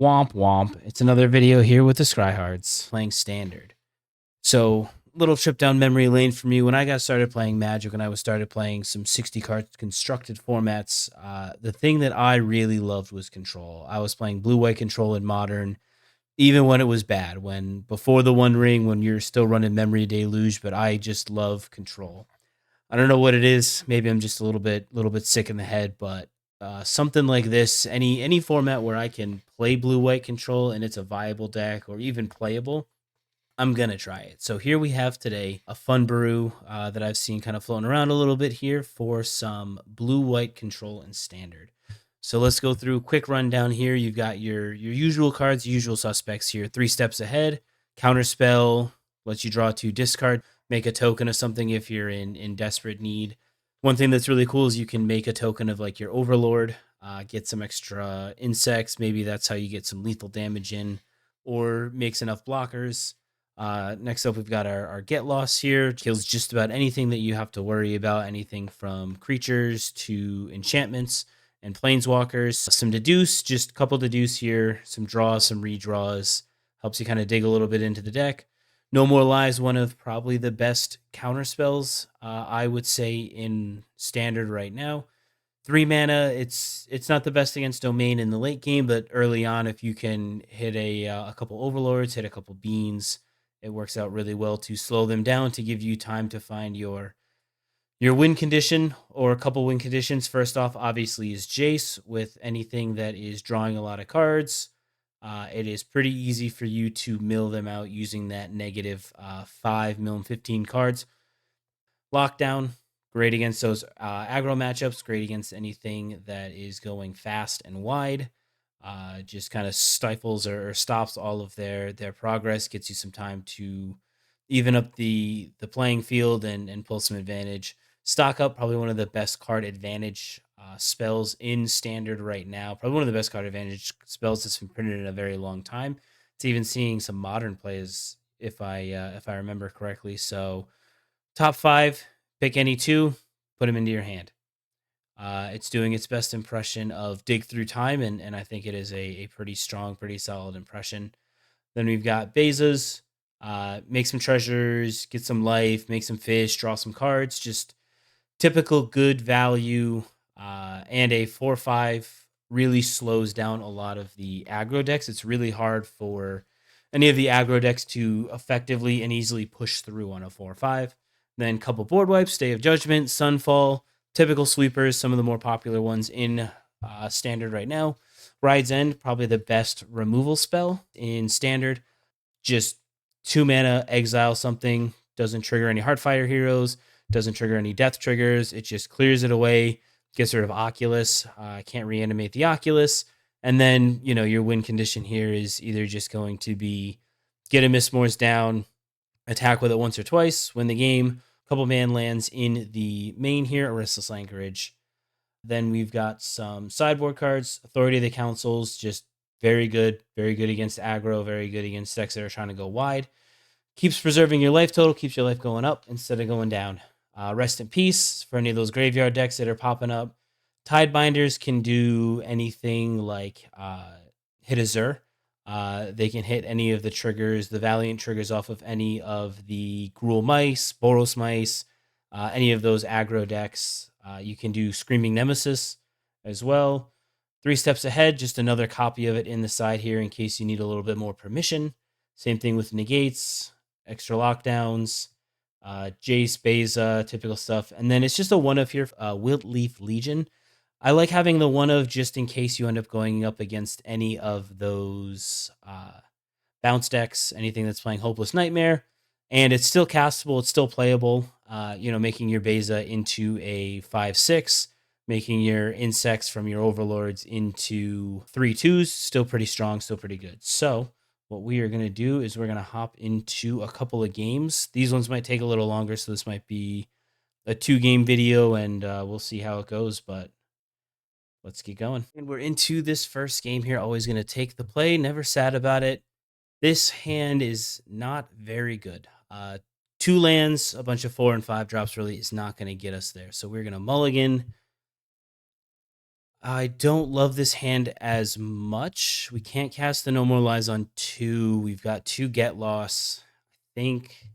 Womp womp. It's another video here with the Scryhards playing Standard. So, little trip down memory lane for me. When I got started playing Magic, when I was started playing some 60 card constructed formats, the thing that I really loved was Control. I was playing blue-white Control in Modern, even when it was bad, when before the One Ring, when you're still running Memory Deluge, but I just love Control. I don't know what it is. Maybe I'm just a little bit sick in the head, but something like this, any format where I can play blue white control and it's a viable deck or even playable, I'm gonna try it. So here we have today a fun brew that I've seen kind of floating around a little bit here for some blue white control and standard. So let's go through a quick rundown here. You've got your usual cards, usual suspects here. 3 steps ahead. Counterspell lets you draw 2 discard, make a token of something if you're in desperate need. One thing that's really cool is you can make a token of like your Overlord, get some extra insects. Maybe that's how you get some lethal damage in, or makes enough blockers. Next up, we've got our Get Lost here. Kills just about anything that you have to worry about, anything from creatures to enchantments and planeswalkers. Some Deduce, just a couple Deduce here, some draws, some redraws. Helps you kind of dig a little bit into the deck. No More Lies, one of probably the best counter spells, I would say, in Standard right now. 3 mana, it's not the best against Domain in the late game, but early on, if you can hit a couple Overlords, hit a couple Beans, it works out really well to slow them down, to give you time to find your win condition or a couple win conditions. First off, obviously, is Jace. With anything that is drawing a lot of cards, it is pretty easy for you to mill them out using that negative 5 mill 15 cards. Lockdown, great against those aggro matchups, great against anything that is going fast and wide. Just kind of stifles or stops all of their progress, gets you some time to even up the playing field and pull some advantage. Stock Up, probably one of the best card advantage spells in Standard right now. Probably one of the best card advantage spells that's been printed in a very long time. It's even seeing some modern plays, if I remember correctly. So top 5, pick any 2, put them into your hand. It's doing its best impression of Dig Through Time, and I think it is a pretty strong, pretty solid impression. Then we've got Beza's. Make some treasures, get some life, make some fish, draw some cards. Just typical good value. And a 4/5 really slows down a lot of the aggro decks. It's really hard for any of the aggro decks to effectively and easily push through on a 4/5. Then couple board wipes, Day of Judgment, Sunfall, typical sweepers, some of the more popular ones in Standard right now. Ride's End, probably the best removal spell in Standard. Just 2 mana, exile something, doesn't trigger any Heartfire heroes, doesn't trigger any death triggers. It just clears it away, gets rid of Oculus. Can't reanimate the Oculus. And then, your win condition here is either just going to be get a Mistmoors down, attack with it once or twice, win the game. Couple man lands in the main here, Restless Anchorage. Then we've got some sideboard cards. Authority of the Consuls, just very good against aggro, very good against decks that are trying to go wide. Keeps preserving your life total, keeps your life going up instead of going down. Rest in Peace for any of those graveyard decks that are popping up. Tidebinders can do anything like hit a Zur. They can hit any of the triggers, the Valiant triggers off of any of the Gruul Mice, Boros Mice, any of those aggro decks. You can do Screaming Nemesis as well. 3 steps ahead, just another copy of it in the side here in case you need a little bit more permission. Same thing with Negates, extra lockdowns, Jace, Beza, typical stuff. And then it's just a one of here, Wiltleaf Legion. I like having the one of just in case you end up going up against any of those bounce decks, anything that's playing Hopeless Nightmare. And it's still castable, it's still playable, making your Beza into a 5/6, making your insects from your Overlords into 3/2s, still pretty strong, still pretty good. So what we are going to do is we're going to hop into a couple of games. These ones might take a little longer, so this might be a 2-game video, and we'll see how it goes, but let's get going. And we're into this first game here. Always going to take the play. Never sad about it. This hand is not very good. 2 lands, a bunch of 4 and 5 drops really is not going to get us there. So we're going to mulligan. I don't love this hand as much. We can't cast the No More Lies on 2. We've got 2 Get Loss. I think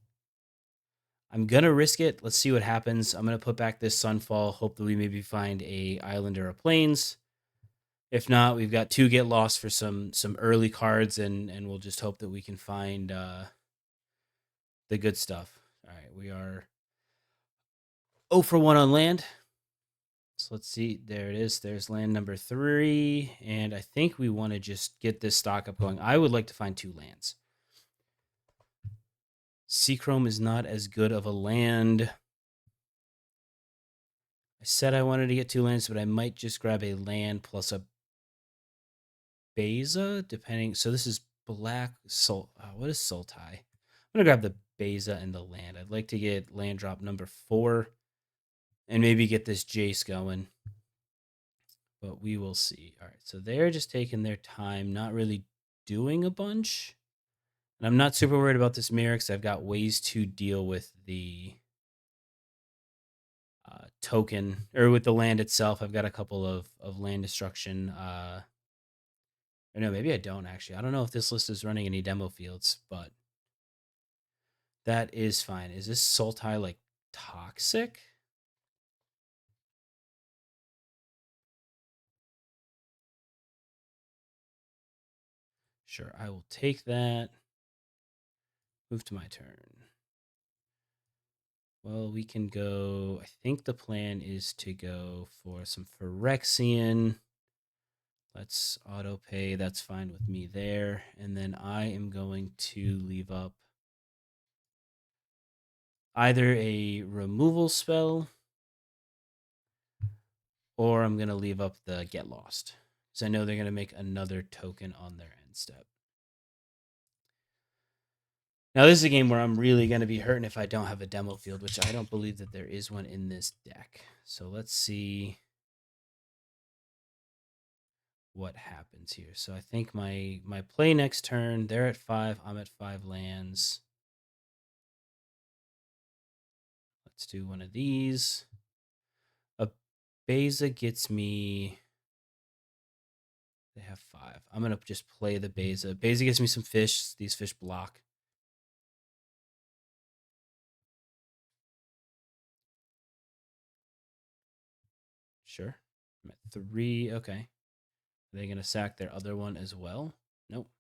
I'm going to risk it. Let's see what happens. I'm going to put back this Sunfall. Hope that we maybe find a island or a plains. If not, we've got 2 Get Lost for some early cards, and we'll just hope that we can find the good stuff. All right, we are 0 for 1 on land. So let's see. There it is. There's land number 3. And I think we want to just get this stock up going. I would like to find 2 lands. Seachrome is not as good of a land. I said I wanted to get 2 lands, but I might just grab a land plus a Beza, depending. So this is black soul. What is Sultai? I'm going to grab the Beza and the land. I'd like to get land drop number 4 and maybe get this Jace going. But we will see. All right, so they're just taking their time, not really doing a bunch. And I'm not super worried about this mirror because I've got ways to deal with the token, or with the land itself. I've got a couple of land destruction. Or no, maybe I don't actually. I don't know if this list is running any demo fields, but that is fine. Is this Sultai like toxic? Sure, I will take that. Move to my turn. Well, we can go. I think the plan is to go for some Phyrexian. Let's auto pay. That's fine with me there. And then I am going to leave up either a removal spell, or I'm going to leave up the Get Lost, because I know they're going to make another token on their end step. Now, this is a game where I'm really going to be hurting if I don't have a demo field, which I don't believe that there is one in this deck. So let's see what happens here. So I think my play next turn, they're at 5, I'm at 5 lands. Let's do one of these. A Beza gets me. They have 5. I'm going to just play the Beza. Beza gives me some fish. These fish block. Sure. I'm at 3. Okay. Are they going to sack their other one as well? Nope.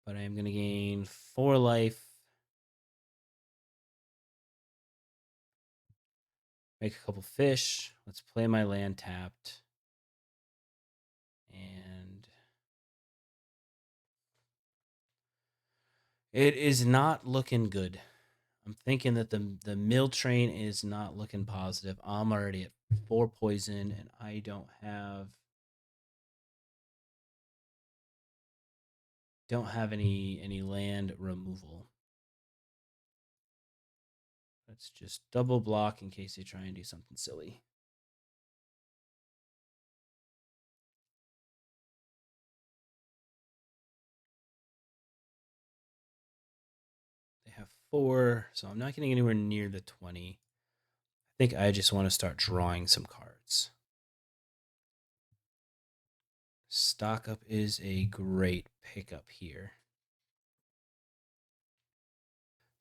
But I am going to gain 4 life. Make a couple fish. Let's play my land tapped. And it is not looking good. I'm thinking that the mill train is not looking positive. I'm already at 4 poison, and I don't have any land removal. Let's just double block in case they try and do something silly. They have 4, so I'm not getting anywhere near the 20. I think I just want to start drawing some cards. Stock up is a great pickup here.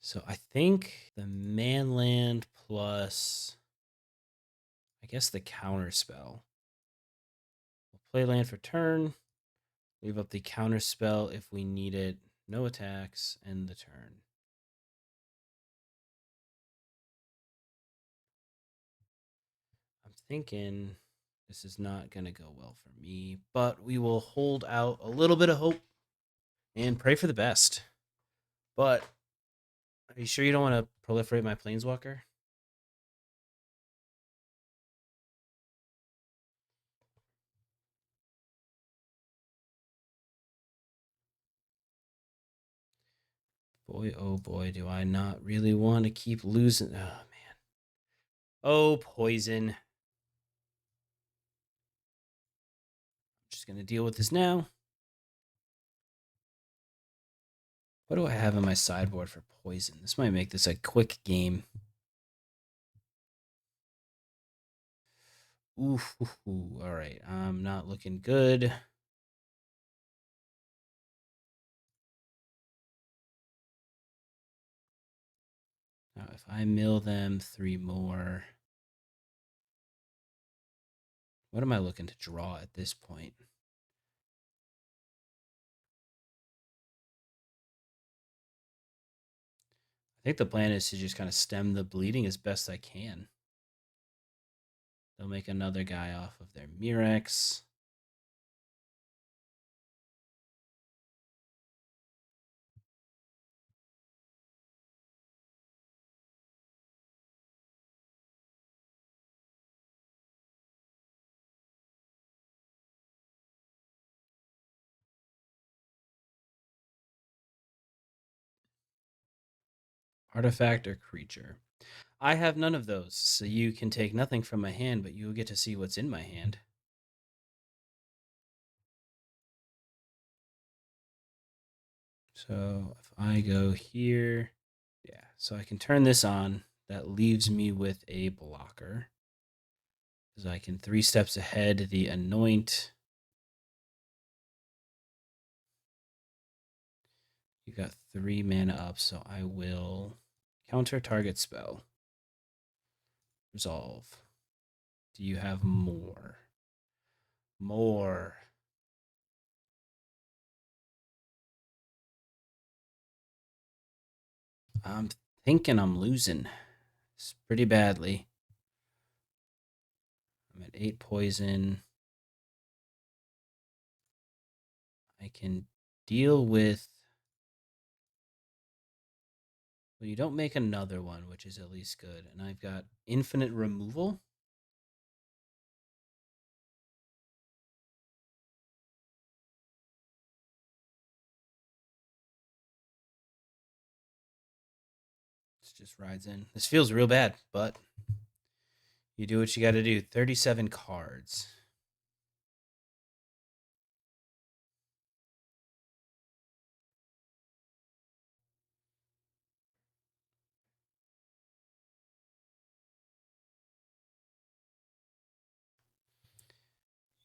So I think the manland plus, I guess, the counter spell. We'll play land for turn. Leave up the counter spell if we need it. No attacks. End the turn. I'm thinking this is not going to go well for me, but we will hold out a little bit of hope and pray for the best. But are you sure you don't want to proliferate my Planeswalker? Boy, oh boy, do I not really want to keep losing. Oh, man. Oh, poison. I'm just going to deal with this now. What do I have in my sideboard for poison? This might make this a quick game. Oof. All right. I'm not looking good. Now, if I mill them 3 more, what am I looking to draw at this point? I think the plan is to just kind of stem the bleeding as best I can. They'll make another guy off of their Mirex. Artifact or creature. I have none of those, so you can take nothing from my hand, but you'll get to see what's in my hand. So if I go here, yeah, so I can turn this on. That leaves me with a blocker. Because I can 3 steps ahead the anoint. You got 3 mana up, so I will counter target spell. Resolve. Do you have more? More. I'm thinking I'm losing. It's pretty badly. I'm at 8 poison. I can deal with... Well, you don't make another one, which is at least good. And I've got infinite removal. This just rides in. This feels real bad, but you do what you got to do. 37 cards.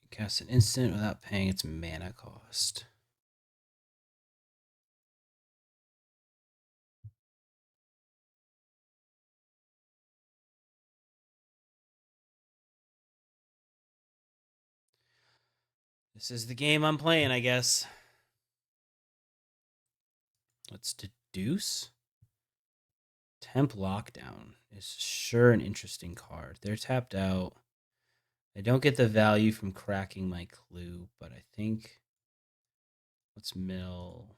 You cast an instant without paying its mana cost. This is the game I'm playing, I guess. Let's deduce. Temp Lockdown is sure an interesting card. They're tapped out. I don't get the value from cracking my clue, but I think... Let's mill.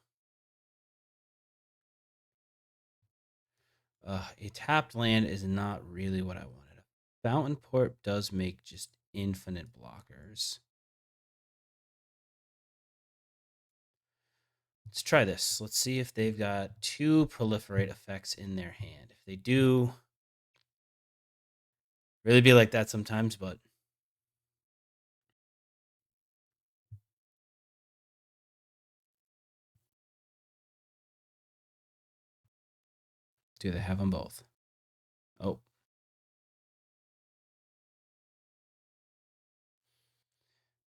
A tapped land is not really what I wanted. Fountainport does make just infinite blockers. Let's try this. Let's see if they've got 2 proliferate effects in their hand. If they do, really be like that sometimes, but do they have them both? Oh.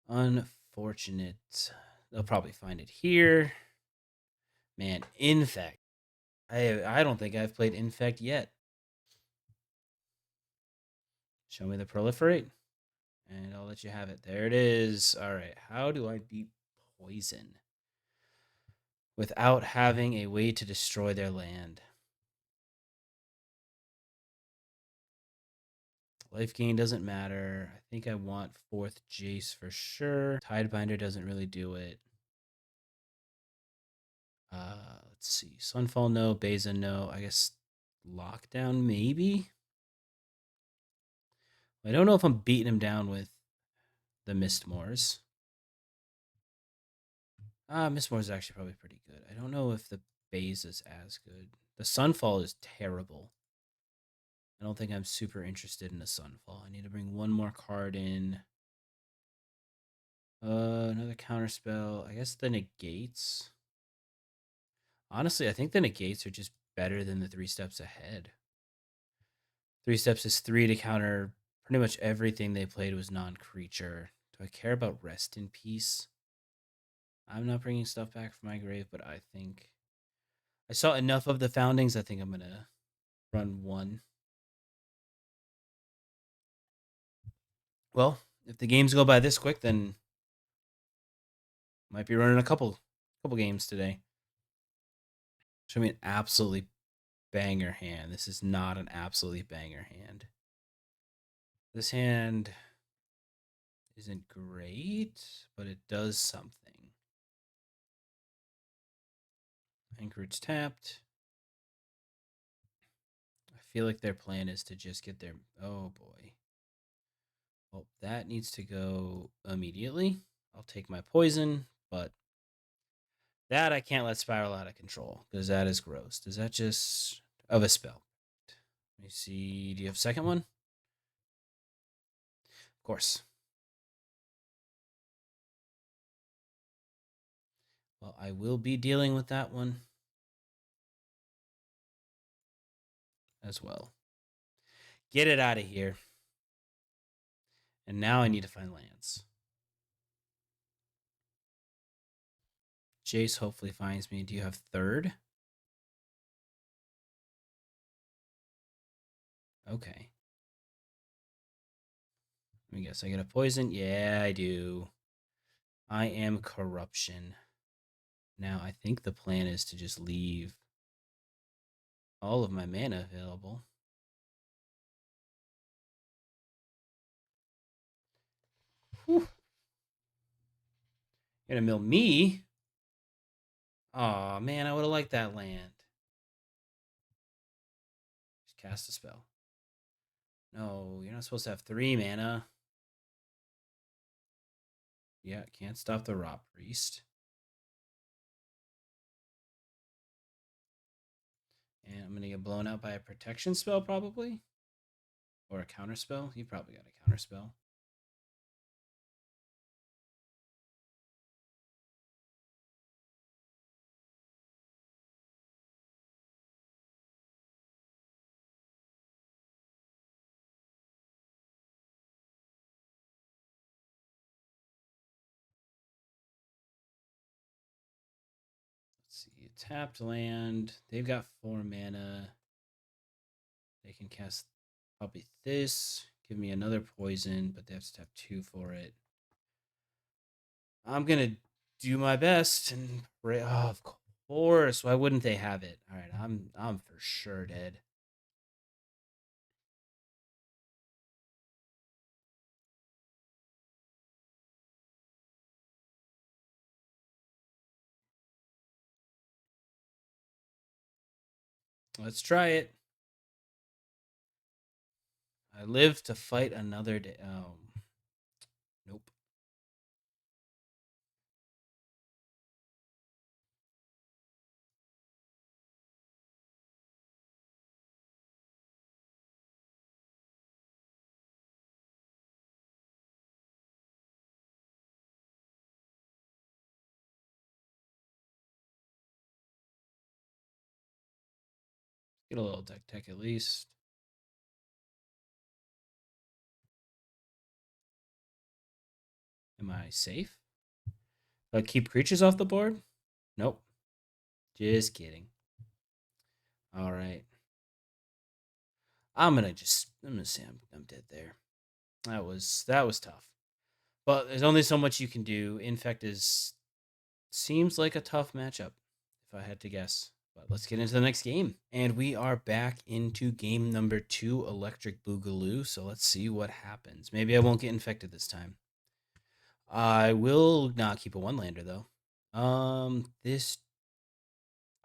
Unfortunate. They'll probably find it here. Man, Infect. I don't think I've played Infect yet. Show me the proliferate, and I'll let you have it. There it is. All right. How do I beat poison without having a way to destroy their land? Life gain doesn't matter. I think I want 4th Jace for sure. Tidebinder doesn't really do it. Let's see. Sunfall, no. Beza, no. I guess Lockdown, maybe? I don't know if I'm beating him down with the Mistmoors. Mistmoors is actually probably pretty good. I don't know if the Beza is as good. The Sunfall is terrible. I don't think I'm super interested in the Sunfall. I need to bring 1 more card in. Another counterspell. I guess the Negates. Honestly, I think the Negates are just better than the 3 steps ahead. 3 steps is 3 to counter Pretty much everything they played was non-creature. Do I care about Rest in Peace? I'm not bringing stuff back from my grave, but I think I saw enough of the Foundings. I think I'm going to run one. Well, if the games go by this quick, then might be running a couple games today. Show me an absolutely banger hand. This is not an absolutely banger hand. This hand isn't great, but it does something. Anchorage tapped. I feel like their plan is to just get their... Oh, boy. Well, that needs to go immediately. I'll take my poison, but that I can't let spiral out of control because that is gross. Does that just... Of a spell. Let me see. Do you have a second one? Of course. Well, I will be dealing with that one as well. Get it out of here. And now I need to find lands. Jace hopefully finds me. Do you have third? Okay. Let me guess. I get a poison? Yeah, I do. I am corruption. Now, I think the plan is to just leave all of my mana available. Whew. You're gonna mill me? Aw, man, I would have liked that land. Just cast a spell. No, you're not supposed to have 3 mana. Yeah, can't stop the Rot Priest. And I'm gonna get blown out by a protection spell, probably. Or a counter spell. You probably got a counter spell. Let's see. Tapped land. They've got 4 mana. They can cast probably this. Give me another poison, but they have to tap 2 for it. I'm going to do my best and pray. Oh, of course. Why wouldn't they have it? All right, I'm for sure dead. Let's try it. I live to fight another day. Oh, nope. Get a little deck tech at least. Am I safe? Do I keep creatures off the board? Nope. Just kidding. All right. I'm gonna say I'm dead there. That was tough. But there's only so much you can do. Infect seems like a tough matchup, if I had to guess. But let's get into the next game. And we are back into game number 2, Electric Boogaloo. So let's see what happens. Maybe I won't get infected this time. I will not keep a 1-lander though. This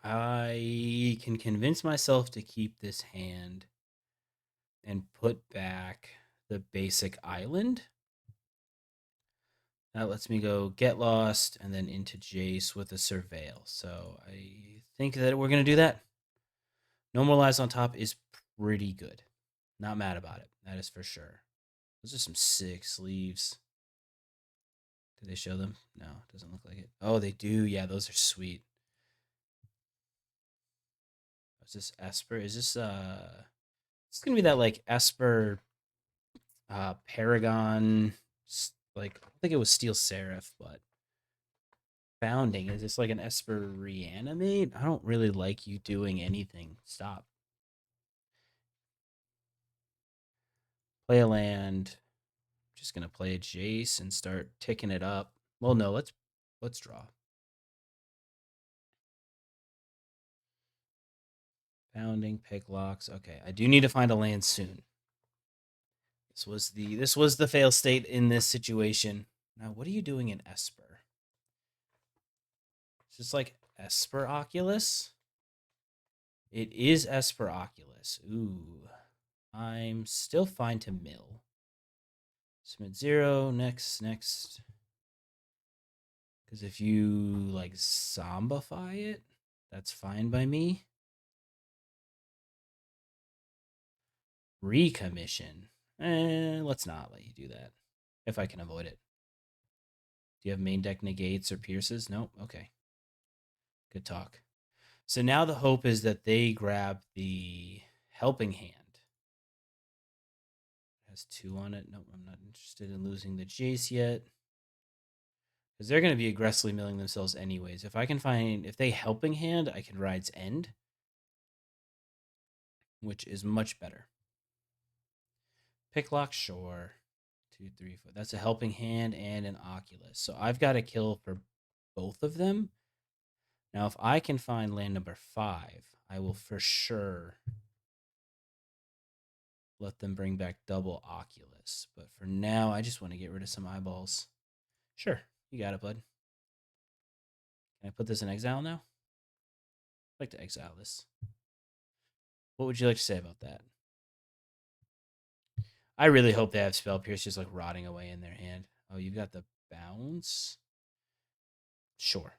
I can convince myself to keep this hand and put back the basic island. That lets me go Get Lost and then into Jace with a Surveil. So I think that we're going to do that. No More Lies on top is pretty good. Not mad about it. That is for sure. Those are some sick sleeves. Do they show them? No, it doesn't look like it. Oh, they do. Yeah, those are sweet. Is this Esper? Is this it's gonna be that like Esper Paragon, like I think it was Steel Seraph, but Founding. Is this like an Esper reanimate? I don't really like you doing anything. Stop. Play a land. Just gonna play a Jace and start ticking it up. Well, no, let's draw. Founding, Picklocks. Okay, I do need to find a land soon. This was the fail state in this situation. Now, what are you doing in Esper? Is this like Esper Oculus? It is Esper Oculus. Ooh. I'm still fine to mill. Submit 0. Next. Because if you, like, zombify it, that's fine by me. Recommission. Let's not let you do that. If I can avoid it. Do you have main deck negates or pierces? Nope. Okay. Good talk. So now the hope is that they grab the helping hand. It has 2 on it. Nope, I'm not interested in losing the Jace yet. Because they're going to be aggressively milling themselves anyways. If they helping hand, I can Ride's End. Which is much better. Picklock, sure. 2, 3, 4. That's a helping hand and an Oculus. So I've got a kill for both of them. Now, if I can find land number 5, I will for sure let them bring back double Oculus. But for now, I just want to get rid of some eyeballs. Sure, you got it, bud. Can I put this in exile now? I'd like to exile this. What would you like to say about that? I really hope they have Spell Pierce just like rotting away in their hand. Oh, you've got the bounce? Sure.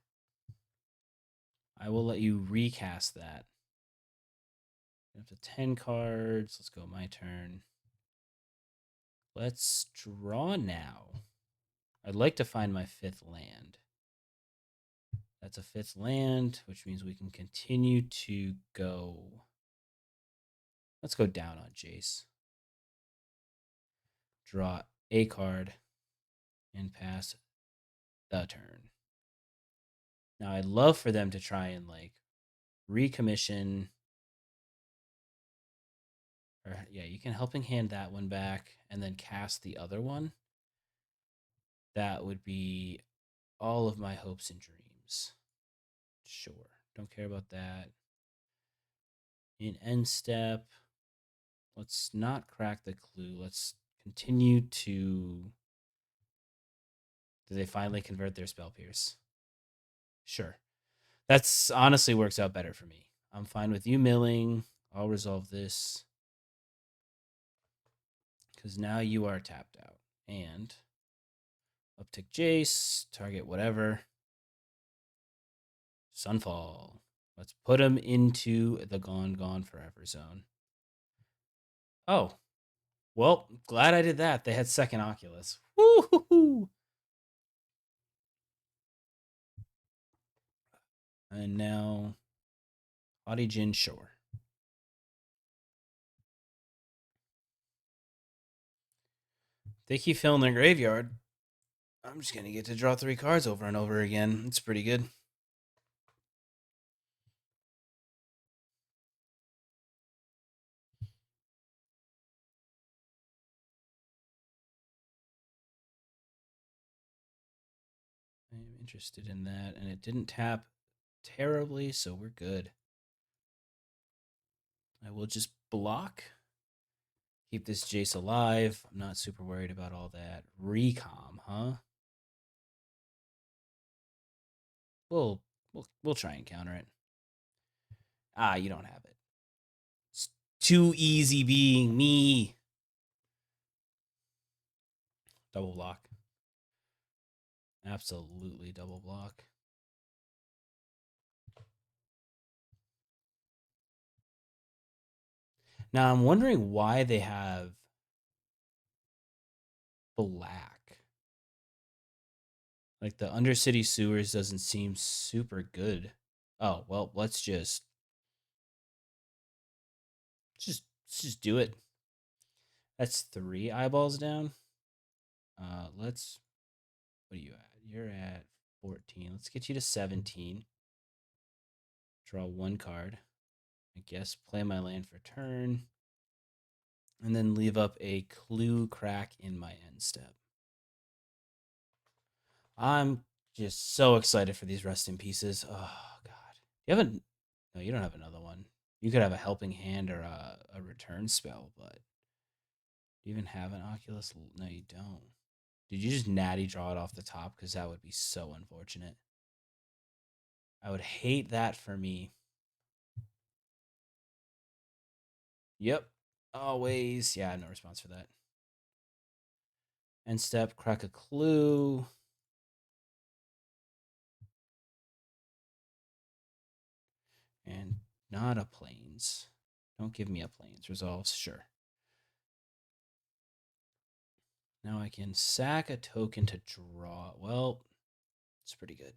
I will let you recast that. Up to 10 cards. Let's go my turn. Let's draw now. I'd like to find my 5th land. That's a 5th land, which means we can continue to go. Let's go down on Jace. Draw a card and pass the turn. Now, I'd love for them to try and like recommission. Or, yeah, you can helping hand that one back and then cast the other one. That would be all of my hopes and dreams. Sure. Don't care about that. In end step, let's not crack the clue. Let's continue to. Do they finally convert their Spell Pierce? Sure. That's honestly works out better for me. I'm fine with you milling. I'll resolve this. Because now you are tapped out. And uptick Jace, target whatever. Sunfall. Let's put him into the gone forever zone. Oh. Well, glad I did that. They had second Oculus. Woo-hoo-hoo. And now Haughty Jin Shore. They keep filling their graveyard. I'm just going to get to draw 3 cards over and over again. It's pretty good. I am interested in that. And it didn't tap terribly, so we're good. I will just block. Keep this Jace alive. I'm not super worried about all that. Recom, huh? We'll try and counter it. Ah, you don't have it. It's too easy being me. Double block. Absolutely double block. Now I'm wondering why they have black. Like the Undercity Sewers doesn't seem super good. Oh, well, let's just do it. That's 3 eyeballs down. Let's. What are you at? You're at 14. Let's get you to 17. Draw 1 card. I guess play my land for turn. And then leave up a clue crack in my end step. I'm just so excited for these resting pieces. Oh, God. You haven't. No, you don't have another one. You could have a helping hand or a return spell, but do you even have an Oculus? No, you don't. Did you just natty draw it off the top? Because that would be so unfortunate. I would hate that for me. Yep. Always. Yeah, no response for that. End step, crack a clue. And not a plains. Don't give me a plains. Resolves, sure. Now I can sack a token to draw. Well, it's pretty good.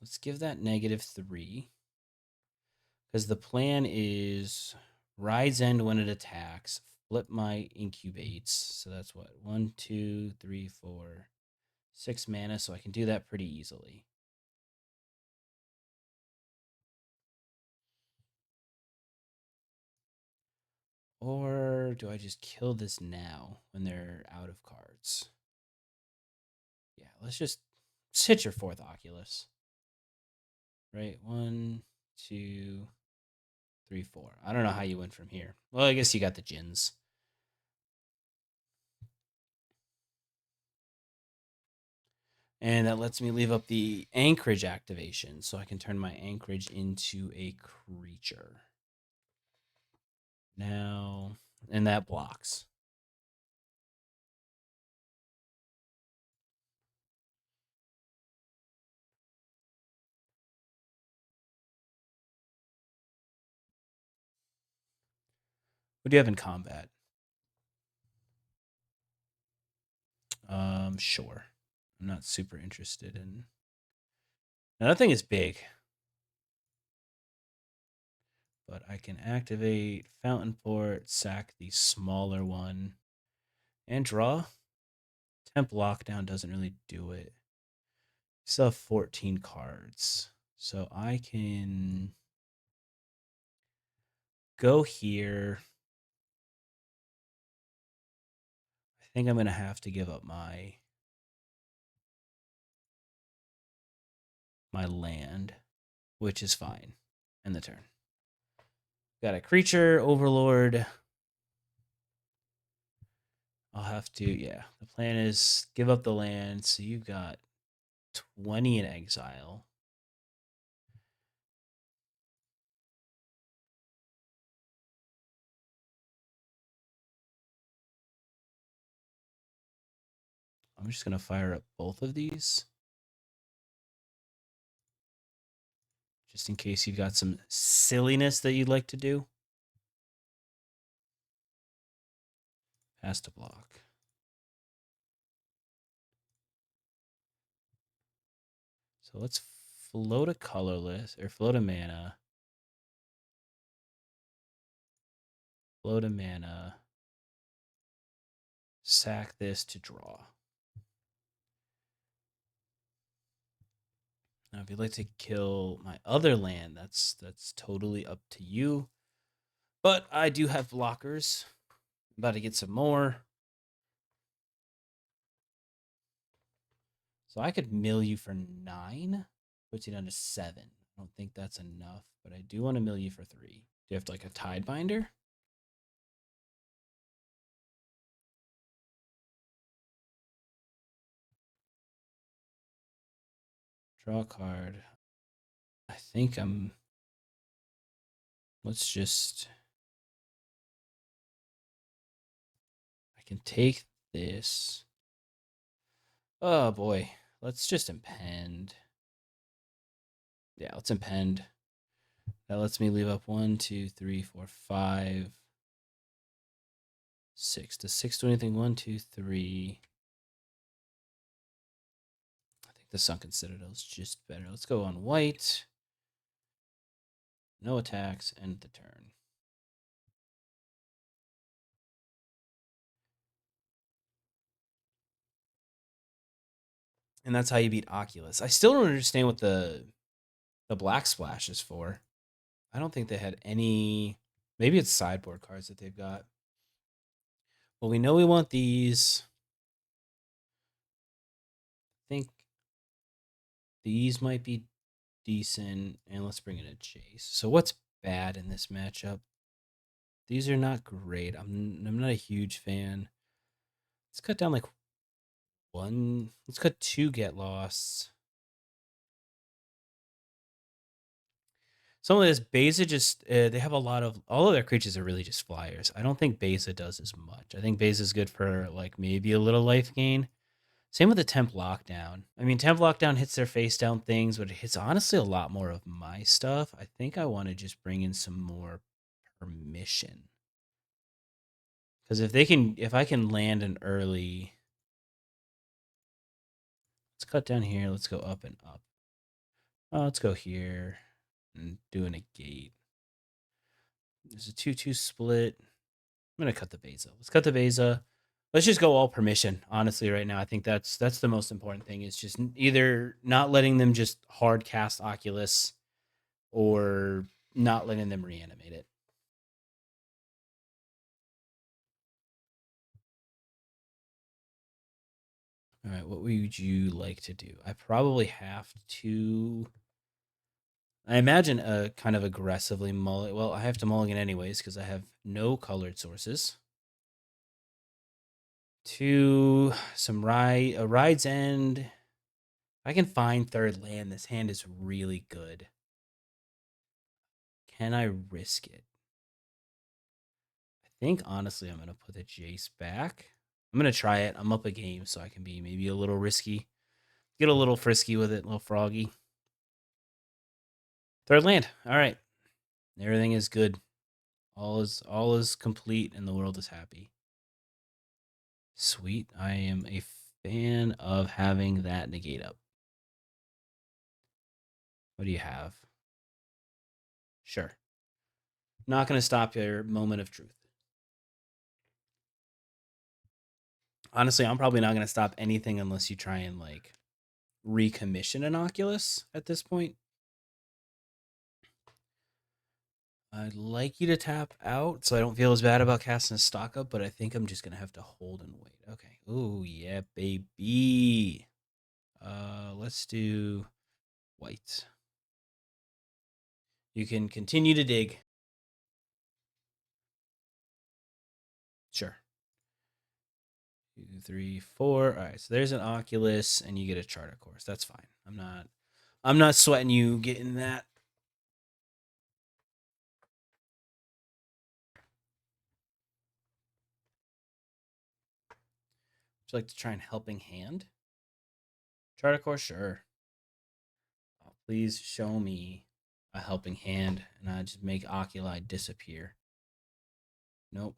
Let's give that -3. Because the plan is Ride's End when it attacks, flip my incubates. So that's what? 1, 2, 3, 4, 6 mana. So I can do that pretty easily. Or do I just kill this now when they're out of cards? Yeah, let's hit your 4th Oculus. Right? 1, 2, 3, 4. I don't know how you went from here. Well, I guess you got the Jins. And that lets me leave up the Anchorage activation, so I can turn my Anchorage into a creature. Now, and that blocks. What do you have in combat? Sure. I'm not super interested in. Now, that thing is big. But I can activate Fountainport, sack the smaller one, and draw. Temp Lockdown doesn't really do it. Still have 14 cards. So I can go here. I think I'm going to have to give up my land, which is fine. End the turn. Got a creature, Overlord. I'll have to, yeah. The plan is give up the land. So you've got 20 in exile. I'm just going to fire up both of these. Just in case you've got some silliness that you'd like to do. Pass to block. So let's float a colorless, or float a mana. Float a mana. Sack this to draw. Now, if you'd like to kill my other land, that's totally up to you. But I do have blockers. I'm about to get some more. So I could mill you for 9. Puts you down to 7. I don't think that's enough, but I do want to mill you for 3. Do you have like a Tidebinder? Draw a card. I think I'm. Let's just. I can take this. Oh boy. Let's just impend. Yeah, let's impend. That lets me leave up 1, 2, 3, 4, 5, 6. Does 6 do anything? 1, 2, 3. I think the Sunken Citadel is just better. Let's go on white. No attacks, end the turn. And that's how you beat Oculus. I still don't understand what the black splash is for. I don't think they had any. Maybe it's sideboard cards that they've got. Well, we know we want these. I think these might be decent. And let's bring in a Jace. So what's bad in this matchup? These are not great. I'm not a huge fan. Let's cut down like one. Let's cut 2 get lost. Some of this Beza just they have a lot of all of their creatures are really just flyers. I don't think Beza does as much. I think Beza is good for like maybe a little life gain. Same with the Temp Lockdown. I mean, Temp Lockdown hits their face down things, but it hits honestly a lot more of my stuff. I think I want to just bring in some more permission. Because if I can land an early, let's cut down here. Let's go up and up. Oh, let's go here and do a Negate. There's a 2-2 split. I'm gonna cut the Beza. Let's cut the Beza. Let's just go all permission. Honestly, right now, I think that's the most important thing. Is just either not letting them just hard cast Oculus, or not letting them reanimate it. All right, what would you like to do? I probably have to. I imagine a kind of aggressively mulligan. Well, I have to mulligan anyways because I have no colored sources. To some a Ride's End. If I can find third land, this hand is really good. Can I risk it? I think honestly I'm gonna put the Jace back. I'm gonna try it. I'm up a game, so I can be maybe a little risky. Get a little frisky with it, a little froggy. Third land. All right. Everything is good. All is complete and the world is happy. Sweet. I am a fan of having that negate up. What do you have? Sure. Not going to stop your moment of truth. Honestly, I'm probably not going to stop anything unless you try and like recommission an Oculus at this point. I'd like you to tap out so I don't feel as bad about casting a stock up, but I think I'm just going to have to hold and wait. Okay. Oh, yeah, baby. Let's do white. You can continue to dig. Sure. 2, 3, 4. All right, so there's an Oculus, and you get a charter course. That's fine. I'm not sweating you getting that. Would you like to try and helping hand? Charter course, sure. Oh, please show me a helping hand, and I just make Oculi disappear. Nope.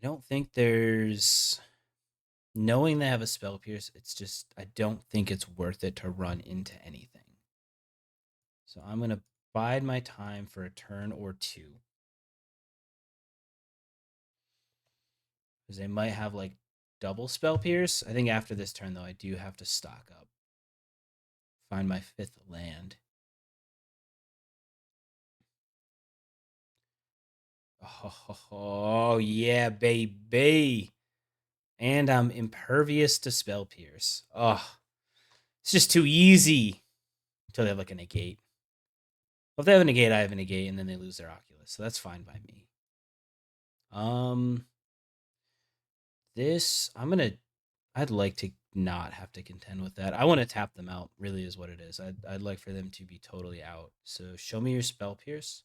I don't think there's. Knowing they have a spell pierce, it's just I don't think it's worth it to run into anything. So I'm gonna bide my time for a turn or two. Because they might have like double spell pierce. I think after this turn though, I do have to stock up. Find my 5th land. Oh yeah, baby. And I'm impervious to spell pierce. Oh, it's just too easy. Until they have like a negate. Well, if they have a negate, I have a negate, and then they lose their Oculus. So that's fine by me. This I'd like to not have to contend with that. I want to tap them out. Really, is what it is. I'd like for them to be totally out. So show me your spell pierce,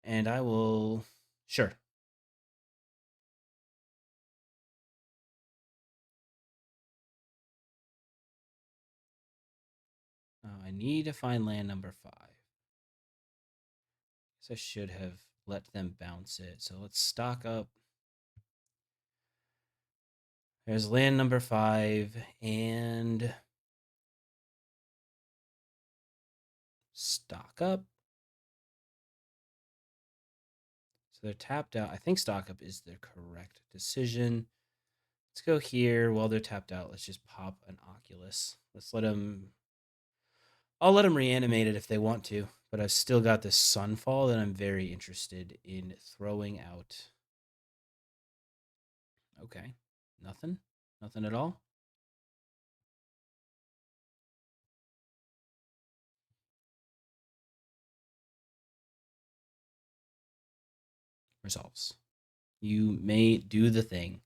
and I will. Sure. I need to find land number 5. So I should have let them bounce it. So let's stock up. There's land number 5 and stock up. So they're tapped out. I think stock up is the correct decision. Let's go here. While they're tapped out, let's just pop an Oculus. Let's let them... I'll let them reanimate it if they want to, but I've still got this Sunfall that I'm very interested in throwing out. Okay. Nothing? Nothing at all? Resolves. You may do the thing.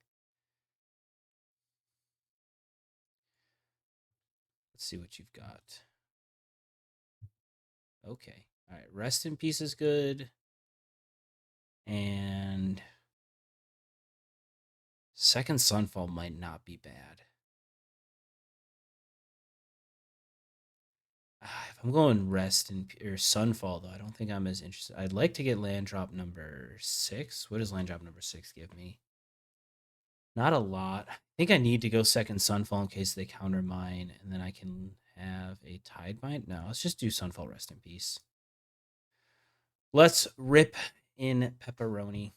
Let's see what you've got. Okay. All right. Rest in peace is good. And second Sunfall might not be bad. If I'm going rest in or Sunfall, though, I don't think I'm as interested. I'd like to get land drop number 6. What does land drop number 6 give me? Not a lot. I think I need to go second Sunfall in case they counter mine, and then I can have a Tidebinder. No, let's just do Sunfall rest in peace. Let's rip in pepperoni.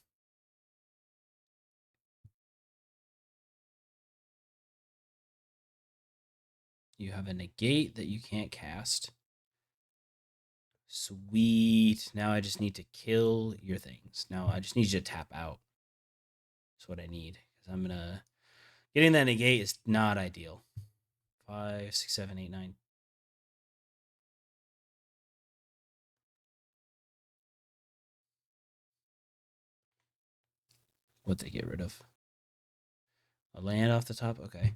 You have a negate that you can't cast. Sweet. Now I just need to kill your things. Now I just need you to tap out. That's what I need. Because I'm going to... Getting that negate is not ideal. 5, 6, 7, 8, 9. What they get rid of? A land off the top? Okay.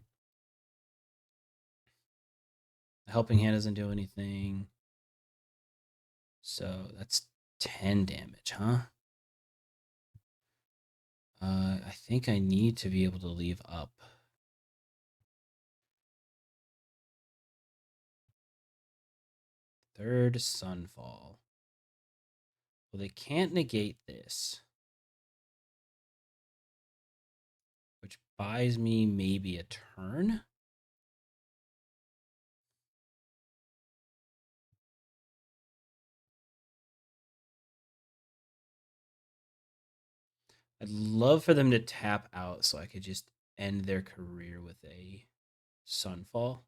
The helping hand doesn't do anything. So that's 10 damage, huh? I think I need to be able to leave up. Third Sunfall. Well, they can't negate this, which buys me maybe a turn. I'd love for them to tap out so I could just end their career with a Sunfall.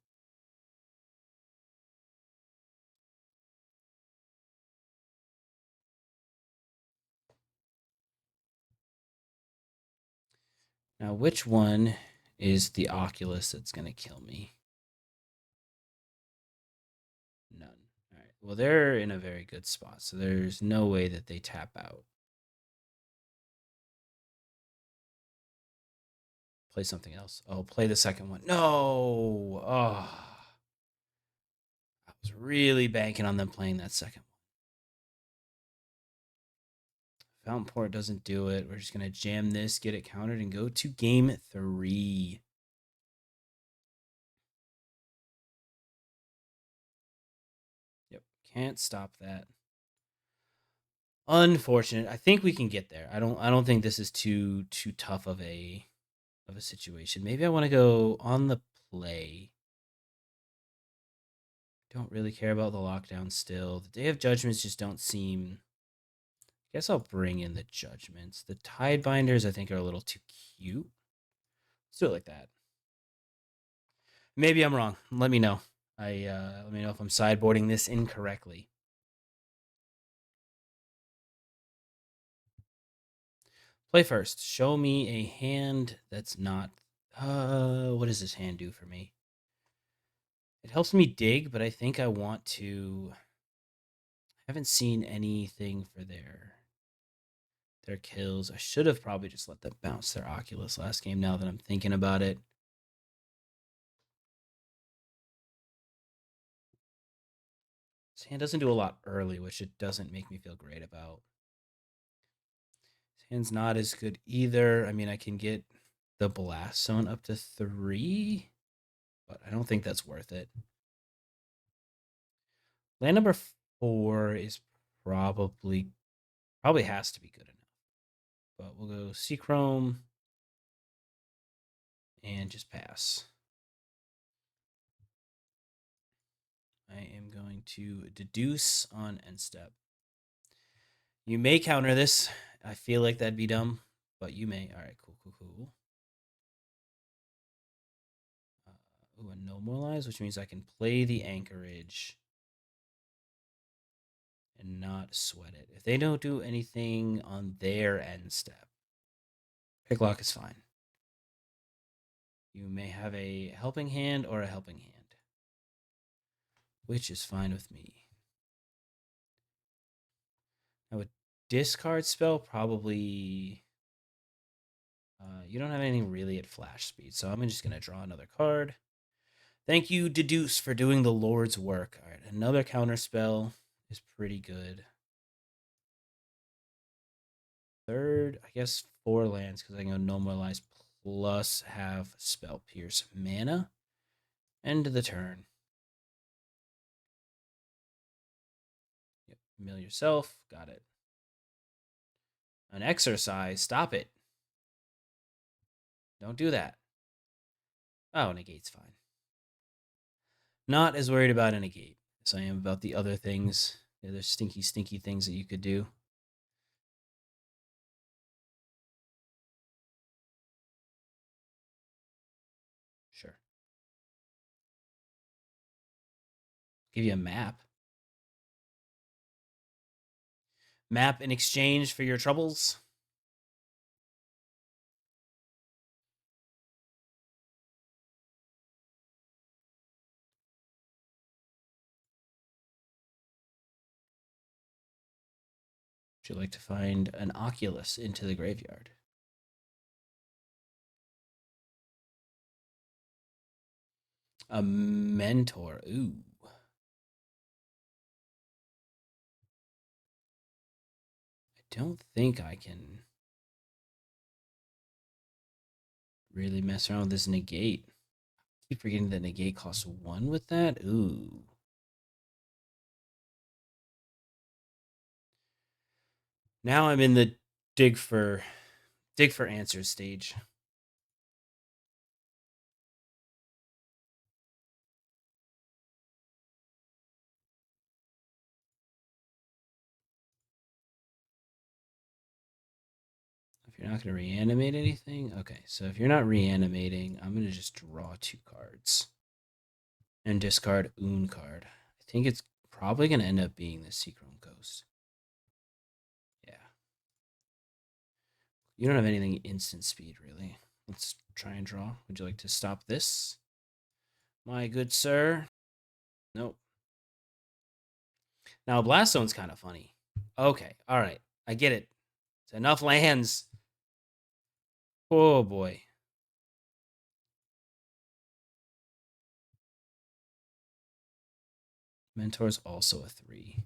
Now, which one is the Oculus that's going to kill me? None. All right. Well, they're in a very good spot, so there's no way that they tap out. Play something else. Oh, play the second one. No. Oh. I was really banking on them playing that second one. Fountainport doesn't do it. We're just going to jam this, get it countered, and go to game 3. Yep. Can't stop that. Unfortunate. I think we can get there. I don't think this is too tough of a situation. Maybe I want to go on the play. Don't really care about the lockdown still. The Day of Judgments just don't seem... I guess I'll bring in the Judgments. The Tidebinders I think are a little too cute. Let's do it like that. Maybe I'm wrong. Let me know. Let me know if I'm sideboarding this incorrectly. Play first. Show me a hand that's not... what does this hand do for me? It helps me dig, but I think I want to... I haven't seen anything for their kills. I should have probably just let them bounce their Oculus last game now that I'm thinking about it. This hand doesn't do a lot early, which it doesn't make me feel great about. This hand's not as good either. I mean, I can get the Blast Zone up to 3, but I don't think that's worth it. Land number 4 is probably has to be good enough. But we'll go Seachrome and just pass. I am going to deduce on end step. You may counter this. I feel like that'd be dumb, but you may. All right, cool. Ooh, a no more lives, which means I can play the Anchorage and not sweat it. If they don't do anything on their end step, Picklock is fine. You may have a helping hand or a helping hand, which is fine with me. Now, a discard spell probably... you don't have anything really at flash speed, so I'm just going to draw another card. Thank you, Deduce, for doing the Lord's work. All right, another counter spell is pretty good. Third, I guess 4 lands, because I can go normalize plus have spell pierce mana. End of the turn. Yep, mill yourself. Got it. An exercise. Stop it. Don't do that. Oh, negate's fine. Not as worried about a negate as I am about the other things. The other stinky things that you could do. Sure. Give you a map. Map in exchange for your troubles. Would you like to find an Oculus into the graveyard? A mentor. Ooh. I don't think I can really mess around with this negate. I keep forgetting that negate costs 1 with that. Ooh. Now I'm in the dig for answers stage. If you're not going to reanimate anything, okay. So if you're not reanimating, I'm going to just draw 2 cards and discard Un card. I think it's probably going to end up being the Seachrome Coast. Yeah. You don't have anything instant speed, really. Let's try and draw. Would you like to stop this, my good sir? Nope. Now, Blast Zone's kind of funny. Okay, all right. I get it. It's enough lands. Oh, boy. Mentor's also a 3.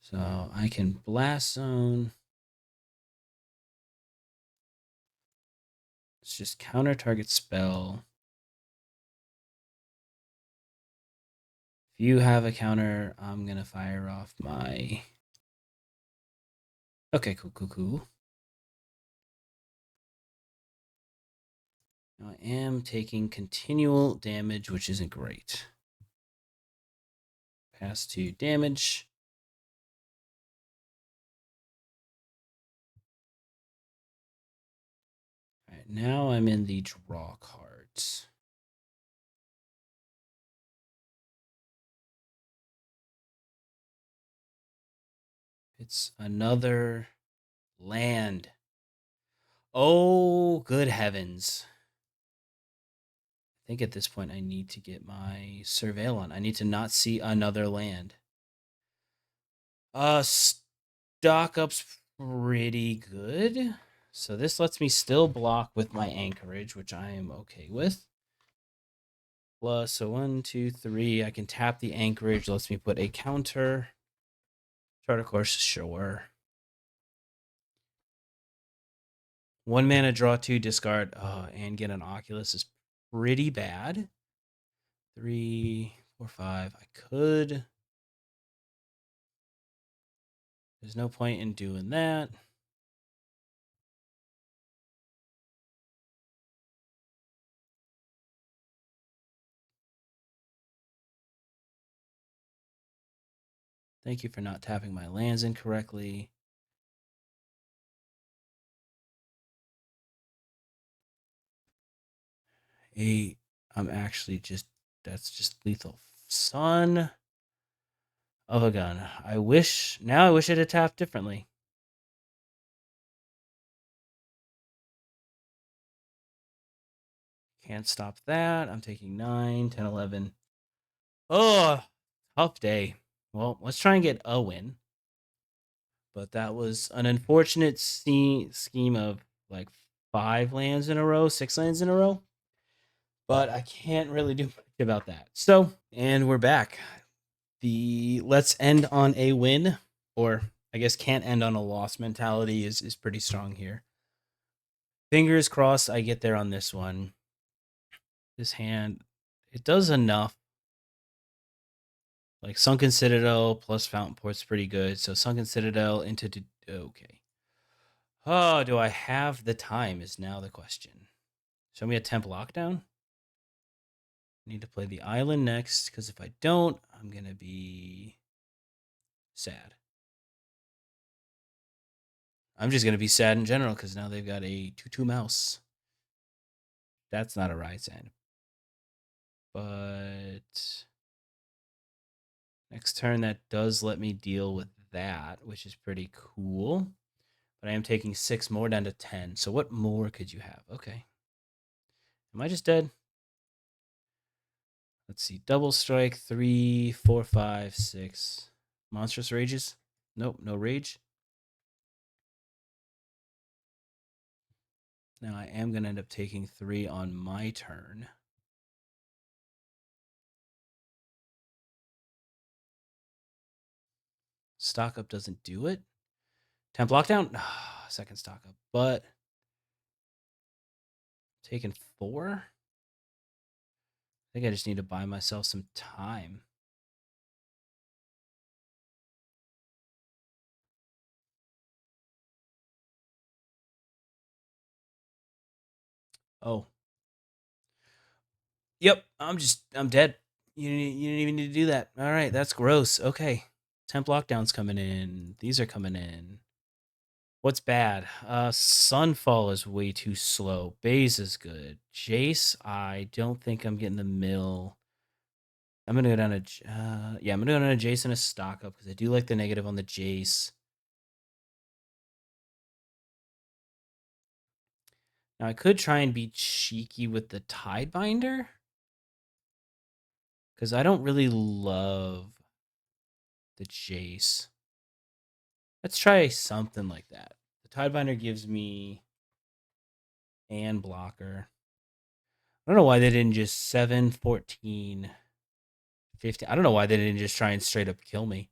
So I can Blast Zone. It's just counter target spell. If you have a counter, I'm going to fire off my... Okay, cool. Now I am taking continual damage, which isn't great. Pass 2 damage. All right, now I'm in the draw cards. It's another land. Oh, good heavens. I think at this point I need to get my Surveil on. I need to not see another land. Stock up's pretty good. So this lets me still block with my Anchorage, which I am okay with. Plus, so 1, 2, 3. I can tap the Anchorage. Lets me put a counter. Charter Course, sure. 1 mana, draw 2, discard, and get an Oculus is pretty bad. 3, 4, 5. I could. There's no point in doing that. Thank you for not tapping my lands incorrectly. I'm actually just, that's just lethal. Son of a gun. I wish it had tapped differently. Can't stop that. I'm taking 9, 10, 11. Oh, tough day. Well, let's try and get a win. But that was an unfortunate scheme of like 5 lands in a row, 6 lands in a row. But I can't really do much about that. So, and we're back. Let's end on a win, or I guess can't end on a loss mentality is pretty strong here. Fingers crossed I get there on this one. This hand, it does enough. Like Sunken Citadel plus Fountainport's pretty good. So Sunken Citadel into okay. Oh, do I have the time is now the question. Show me a temp lockdown. Need to play the island next, because if I don't, I'm going to be sad. I'm just going to be sad in general, because now they've got a 2/2 mouse. That's not a Rise End. But next turn, that does let me deal with that, which is pretty cool. But I am taking 6 more down to 10. So what more could you have? Okay. Am I just dead? Let's see. Double strike, 3, 4, 5, 6. Monstrous rages? Nope, no rage. Now I am going to end up taking 3 on my turn. Stock up doesn't do it. Temp lockdown? Second stock up. But taking 4? I think I just need to buy myself some time. Oh. Yep, I'm dead. You didn't even need to do that. All right, that's gross. Okay. Temp lockdown's coming in. These are coming in. What's bad? Sunfall is way too slow. Beza is good. Jace, I don't think I'm getting the mill. I'm gonna go down to I'm gonna go down to Jace and a stock up, because I do like the negative on the Jace. Now I could try and be cheeky with the Tidebinder, because I don't really love the Jace. Let's try something like that. The Tidebinder gives me and blocker. I don't know why they didn't just 7, 14, 15. I don't know why they didn't just try and straight up kill me.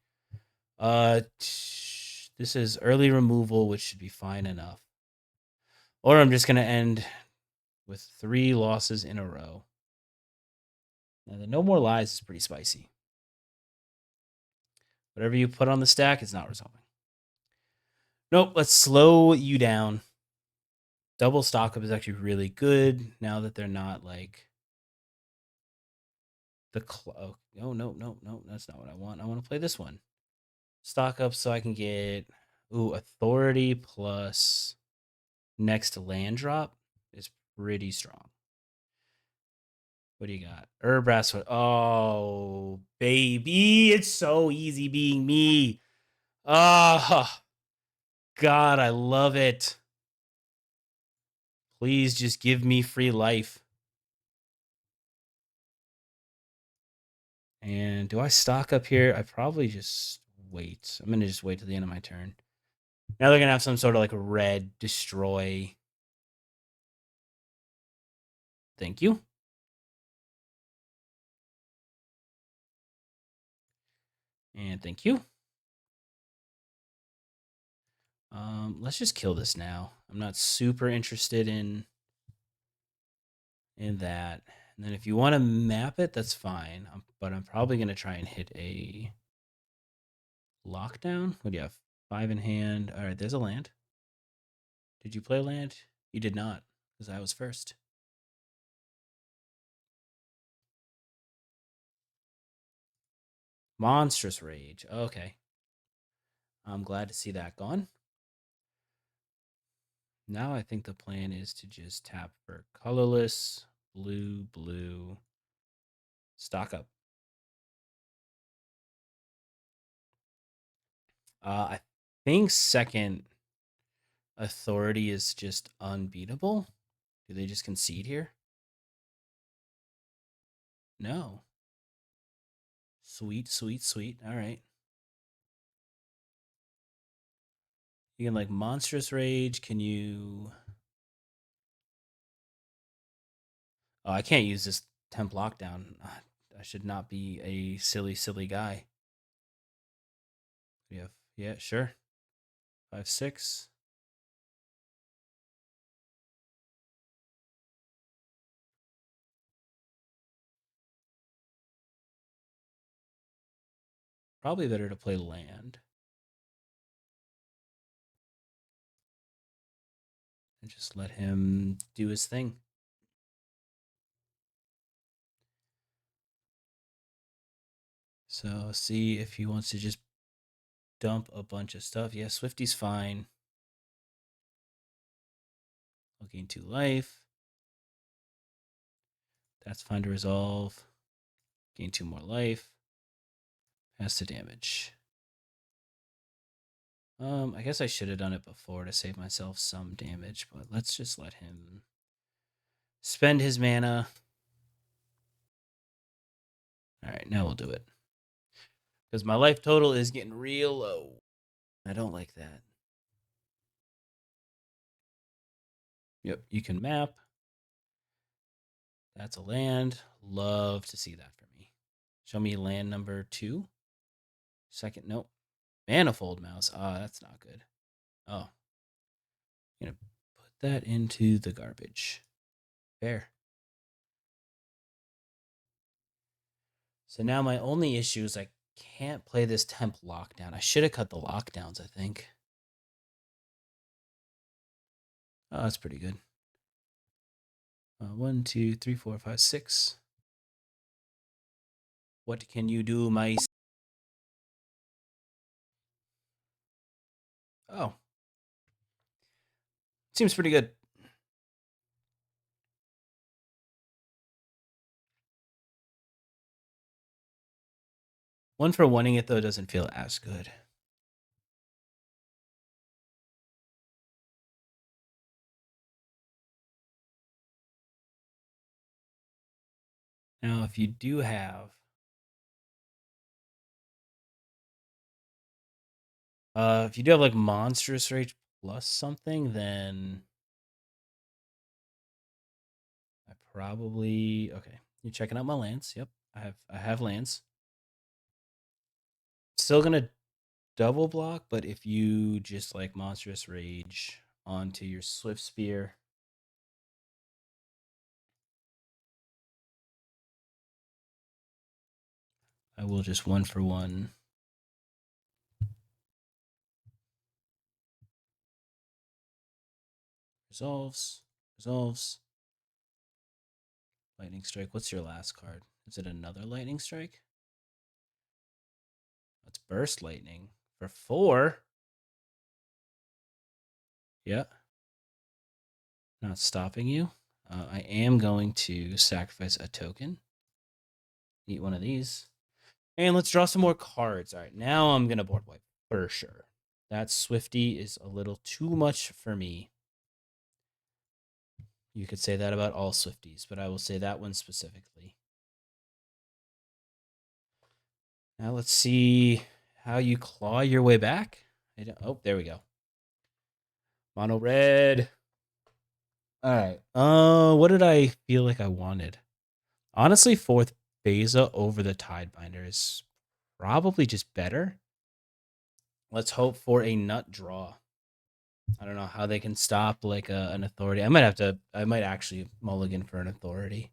This is early removal, which should be fine enough. Or I'm just going to end with 3 losses in a row. Now, the No More Lies is pretty spicy. Whatever you put on the stack is not resolving. Nope, let's slow you down. Double stock up is actually really good now that they're not like the oh no, that's not what I want. I want to play this one. Stock up so I can get authority plus next land drop is pretty strong. What do you got? Brass. Oh, baby. It's so easy being me. Oh, God, I love it. Please just give me free life. And do I stock up here? I probably just wait. I'm going to just wait till the end of my turn. Now they're going to have some sort of like red destroy. Thank you. And thank you. Let's just kill this now. I'm not super interested in that. And then if you want to map it, that's fine. But I'm probably going to try and hit a lockdown. What do you have? 5 in hand. All right, there's a land. Did you play land? You did not, because I was first. Monstrous Rage. Okay. I'm glad to see that gone. Now I think the plan is to just tap for colorless, blue, blue, stock up. I think second authority is just unbeatable. Do they just concede here? No. Sweet, sweet, sweet. All right. You can like monstrous rage. Can you? Oh, I can't use this temp lockdown. I should not be a silly, silly guy. Yeah, sure. 5-6. Probably better to play land. And just let him do his thing. So see if he wants to just dump a bunch of stuff. Yeah, Swifty's fine. I'll gain 2 life. That's fine to resolve. Gain 2 more life. Pass the damage. I guess I should have done it before to save myself some damage, but let's just let him spend his mana. All right, now we'll do it. Because my life total is getting real low. I don't like that. Yep, you can map. That's a land. Love to see that for me. Show me land number 2. Second, nope. Manifold mouse. Ah, that's not good. Oh. I'm going to put that into the garbage. Fair. So now my only issue is I can't play this temp lockdown. I should have cut the lockdowns, I think. Oh, that's pretty good. 1, 2, 3, 4, 5, 6. What can you do, my... Oh. Seems pretty good. One for wanting it, though, doesn't feel as good. Now, if you do have... if you do have, like, Monstrous Rage plus something, then... I probably... Okay. You're checking out my lands. Yep. I have lands. Still gonna double block, but if you just like Monstrous Rage onto your Swift Spear, I will just 1 for 1. Resolves. Lightning Strike. What's your last card? Is it another Lightning Strike? Let's Burst Lightning for 4. Yeah. Not stopping you. I am going to sacrifice a token. Eat one of these. And let's draw some more cards. All right, now I'm going to board wipe for sure. That Swifty is a little too much for me. You could say that about all Swifties, but I will say that one specifically. Now let's see how you claw your way back. Oh, there we go. Mono red. All right. What did I feel like I wanted? Honestly, 4th Beza over the Tidebinder is probably just better. Let's hope for a nut draw. I don't know how they can stop like an authority. I might actually mulligan for an authority.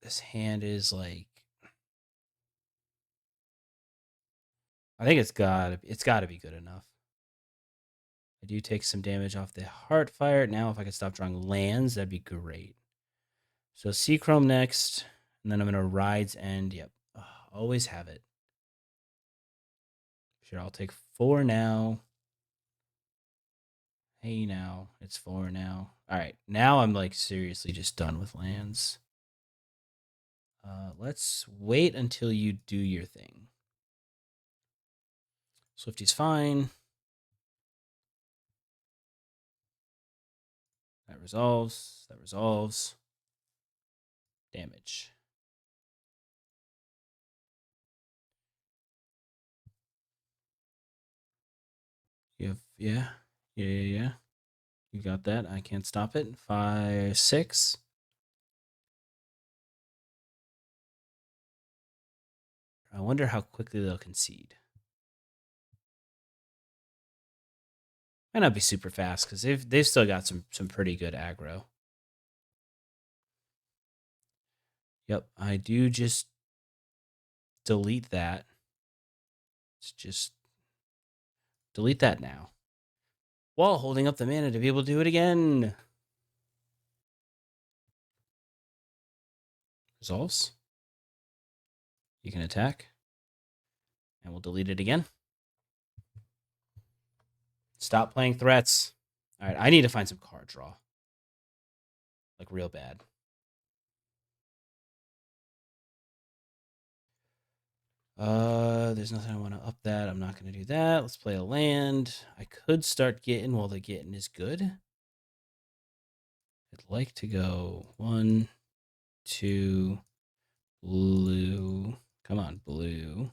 This hand is like, I think it's got to be good enough. I do take some damage off the Heartfire. Now if I could stop drawing lands, that'd be great. So Seachrome next, and then I'm going to Ride's End. Yep. Oh, always have it. Sure, I'll take 4 now. Hey, now. It's 4 now. All right. Now I'm like seriously just done with lands. Let's wait until you do your thing. Swifty's fine. That resolves. That resolves. Damage. You have, yeah. Yeah. You got that. I can't stop it. 5, 6. I wonder how quickly they'll concede. Might not be super fast because they've still got some pretty good aggro. Yep, I do just delete that. Let's just delete that now. While holding up the mana to be able to do it again. Resolves. You can attack. And we'll delete it again. Stop playing threats. All right, I need to find some card draw. Like real bad. There's nothing I want to up that. I'm not going to do that. Let's play a land. I could start getting while the getting is good. I'd like to go 1, 2, blue. Come on, blue.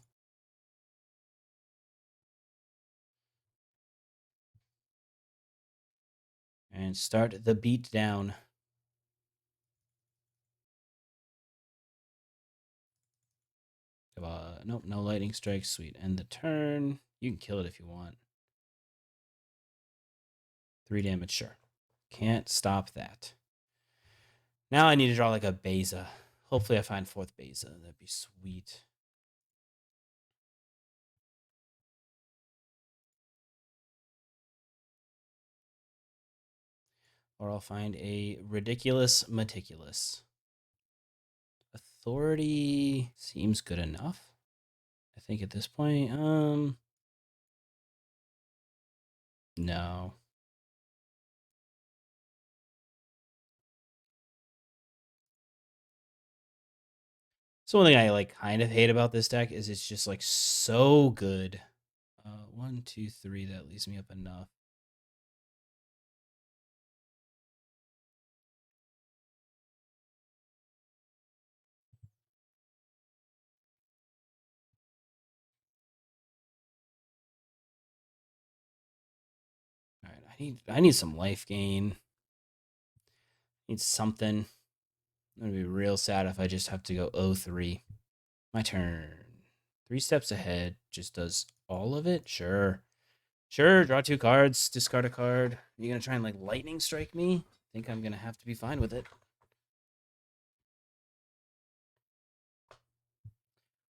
And start the beat down. Nope, no lightning strike. Sweet. End the turn. You can kill it if you want. 3 damage, sure. Can't stop that. Now I need to draw like a Beza. Hopefully I find 4th Beza. That'd be sweet. Or I'll find a ridiculous Meticulous. Authority seems good enough. I think at this point, no. So one thing I like kind of hate about this deck is it's just like so good. 1, 2, 3, that leaves me up enough. All right, I need some life gain. Need something. I'm gonna be real sad if I just have to go 0-3. My turn. 3 steps ahead just does all of it? Sure. Sure, draw 2 cards, discard a card. You gonna try and like lightning strike me? I think I'm gonna have to be fine with it.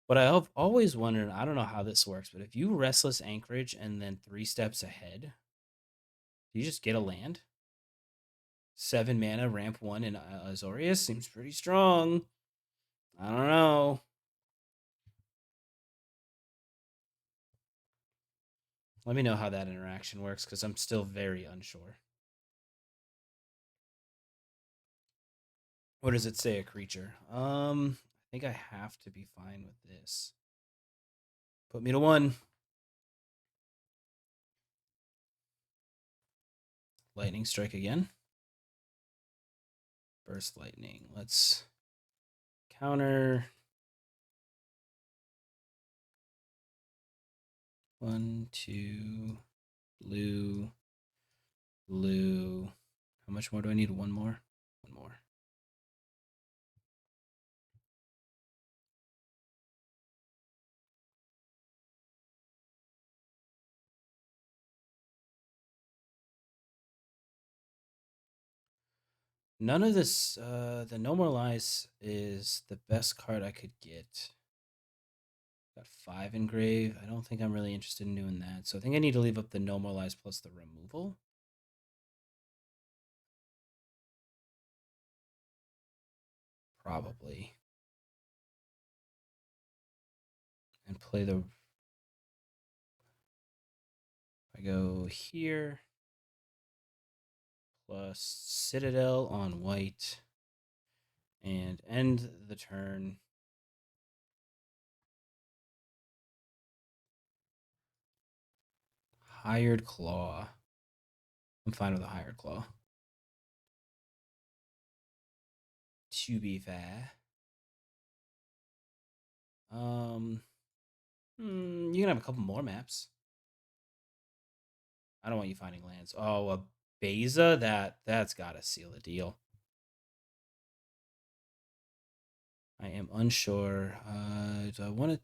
What I've always wondered, I don't know how this works, but if you Restless Anchorage and then 3 steps ahead, do you just get a land? 7 mana, ramp 1 in Azorius seems pretty strong. I don't know. Let me know how that interaction works because I'm still very unsure. What does it say, a creature? I think I have to be fine with this. Put me to 1. Lightning strike again. Burst lightning. Let's counter. 1, 2, blue, blue. How much more do I need? 1 more? 1 more. None of this, the No More Lies is the best card I could get. Got 5 engrave. I don't think I'm really interested in doing that. So I think I need to leave up the No More Lies plus the removal. probably. And play the... I go here. Plus Citadel on white. And end the turn. Hired Claw. I'm fine with a Hired Claw. To be fair. You can have a couple more maps. I don't want you finding lands. Oh, a Beza? That's gotta seal the deal. I am unsure. Do I want to...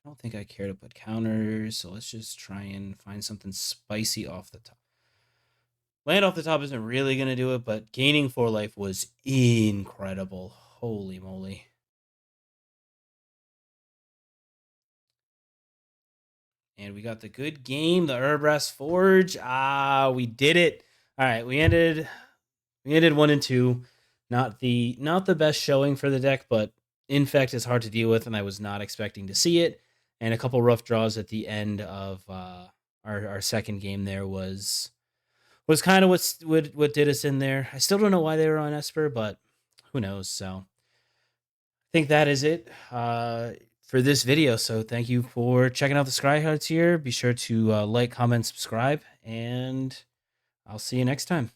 I don't think I care to put counters, so let's just try and find something spicy off the top. Land off the top isn't really going to do it, but gaining 4 life was incredible. Holy moly. And we got the good game, the Restless Forge. We did it. All right, we ended 1 and 2. Not the best showing for the deck, but Infect is hard to deal with, and I was not expecting to see it. And a couple rough draws at the end of our second game there was kind of what did us in there. I still don't know why they were on Esper, but who knows. So I think that is it for this video. So thank you for checking out the Scryhards here. Be sure to like, comment, subscribe, and I'll see you next time.